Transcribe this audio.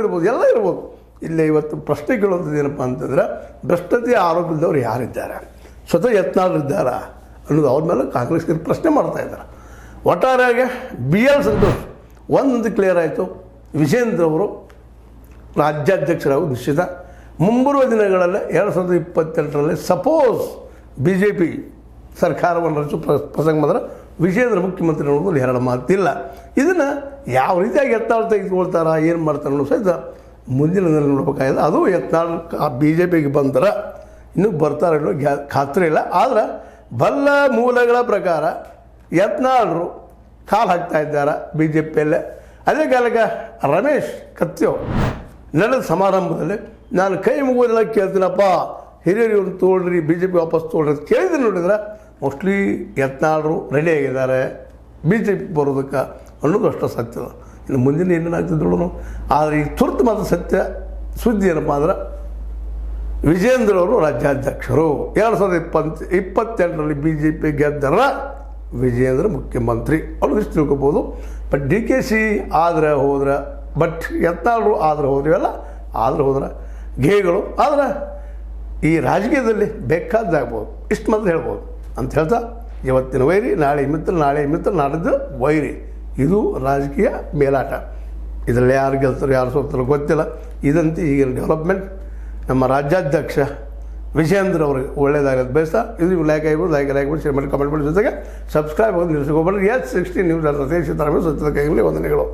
ಇರ್ಬೋದು, ಎಲ್ಲ ಇರ್ಬೋದು. ಇಲ್ಲಿ ಇವತ್ತು ಪ್ರಶ್ನೆ ಕೇಳುವಂಥದ್ದು ಏನಪ್ಪ ಅಂತಂದರೆ, ಭ್ರಷ್ಟತೆಯ ಆರೋಪದವ್ರು ಯಾರಿದ್ದಾರೆ, ಸ್ವತಃ ಯತ್ನಾಳರಿದ್ದಾರಾ ಅನ್ನೋದು ಅವ್ರ ಮೇಲೆ ಕಾಂಗ್ರೆಸ್ಗೆ ಪ್ರಶ್ನೆ ಮಾಡ್ತಾ ಇದ್ದಾರೆ. ಒಟ್ಟಾರೆಯಾಗಿ BL ಸಂತೋಷ್ ಒಂದು ಕ್ಲಿಯರ್ ಆಯಿತು, ವಿಜೇಂದ್ರ ಅವರು ರಾಜ್ಯಾಧ್ಯಕ್ಷರಾಗುವ ನಿಶ್ಚಿತ. ಮುಂಬರುವ ದಿನಗಳಲ್ಲಿ 2028ರಲ್ಲಿ ಸಪೋಸ್ BJP ಸರ್ಕಾರವನ್ನು ರಚಿಸುವ ಪ್ರಸಂಗ ಬಂದರೆ ವಿಜೇಂದ್ರ ಮುಖ್ಯಮಂತ್ರಿ ಅನ್ನೋದು ಎರಡು ಮಾತಿಲ್ಲ. ಇದನ್ನು ಯಾವ ರೀತಿಯಾಗಿ ಯತ್ನಾಳ್ ತೆಗೆದುಕೊಳ್ತಾರ, ಏನು ಮಾಡ್ತಾರೆ ಅನ್ನೋ ಸಹಿತ ಮುಂದಿನ ನೋಡಬೇಕಾಗಿದೆ. ಅದು ಯತ್ನಾಳ್ BJPಗೆ ಬಂದರೆ ಇನ್ನೂ ಬರ್ತಾರೆ ಅನ್ನೋ ಖಾತ್ರಿ ಇಲ್ಲ. ಆದರೆ ಬಲ್ಲ ಮೂಲಗಳ ಪ್ರಕಾರ ಯತ್ನಾಳರು ಕಾಲು ಹಾಕ್ತಾ ಇದ್ದಾರೆ BJPಯಲ್ಲೇ. ಅದೇ ಕಾಲಕ್ಕೆ ರಮೇಶ್ ಕತ್ತಿ ನಡೆದ ಸಮಾರಂಭದಲ್ಲಿ ನಾನು ಕೈ ಮುಗೋದೆಲ್ಲ ಕೇಳ್ತೀನಪ್ಪ, ಹಿರಿಯರು ತೊಗೊಳ್ರಿ, BJP ವಾಪಸ್ ತೊಗೊಳ್ರಿ ಅಂತ ಕೇಳಿದ್ರೆ ನೋಡಿದ್ರೆ ಮೋಸ್ಟ್ಲಿ ಯತ್ನಾಳರು ರೆಡಿ ಆಗಿದ್ದಾರೆ BJP ಬರೋದಕ್ಕೆ ಅನ್ನೋದು ಅಷ್ಟು ಸತ್ಯದ. ಇನ್ನು ಮುಂದಿನ ಏನೇನಾಗ್ತಿದ್ರು. ಆದರೆ ಈ ತುರ್ತು ಮಾತ್ರ ಸತ್ಯ ಸುದ್ದಿ ಏನಪ್ಪ ಅಂದ್ರೆ, ವಿಜೇಂದ್ರ ಅವರು ರಾಜ್ಯಾಧ್ಯಕ್ಷರು. 2028ರಲ್ಲಿ BJP ಗೆದ್ದರ ವಿಜೇಂದ್ರ ಮುಖ್ಯಮಂತ್ರಿ ಅವ್ರು ಇಷ್ಟು ತಿಳ್ಕೊಬೋದು. ಬಟ್ DKC ಆದರೆ ಹೋದ್ರೆ, ಬಟ್ ಯತ್ನಾಳರು ಆದರೆ ಹೋದ್ರೆ, ಇವೆಲ್ಲ ಆದರೆ ಹೋದ್ರೆ ಗೇಗಳು. ಆದರೆ ಈ ರಾಜಕೀಯದಲ್ಲಿ ಬೇಕಾದ್ದಾಗ್ಬೋದು, ಇಷ್ಟು ಮಾತ್ರ ಹೇಳ್ಬೋದು ಅಂತ ಹೇಳ್ತಾ, ಇವತ್ತಿನ ವೈರಿ ನಾಳೆ ಮಿತ್ರ, ನಾಳೆ ಮಿತ್ರ ನಾಡಿದ್ದು ವೈರಿ. ಇದು ರಾಜಕೀಯ ಮೇಲಾಟ. ಇದರಲ್ಲಿ ಯಾರು ಗೆಲ್ತಾರೋ ಯಾರು ಸೋಲ್ತಾರೋ ಗೊತ್ತಿಲ್ಲ. ಇದಂತೆ ಈಗಿನ ಡೆವಲಪ್ಮೆಂಟ್. ನಮ್ಮ ರಾಜ್ಯಾಧ್ಯಕ್ಷ ವಿಜೇಂದ್ರ ಅವ್ರಿಗೆ ಒಳ್ಳೆಯದಾಗತ್ತೆ ಬಯಸ್ತಾ, ಇದು ಲೈಕ್ ಆಗಿರ್ಬೋದು, ಲೈಕ್ ಶೇರ್ ಮಾಡಿ, ಕಮೆಂಟ್ ಮಾಡಿ, ಜೊತೆಗೆ ಸಬ್ಸ್ಕ್ರೈಬ್ ಆಗೋದು ನಿಲ್ಲಿಸ್ಕೋಬೇಡ್ರಿ. S60 ನ್ಯೂಸ್ ಸತೀಶ್ ಸಿದ್ದರಾಮಯ್ಯ ಸತ್ಯದ ಕೈಯಲ್ಲಿ ವಂದನೆಗಳು.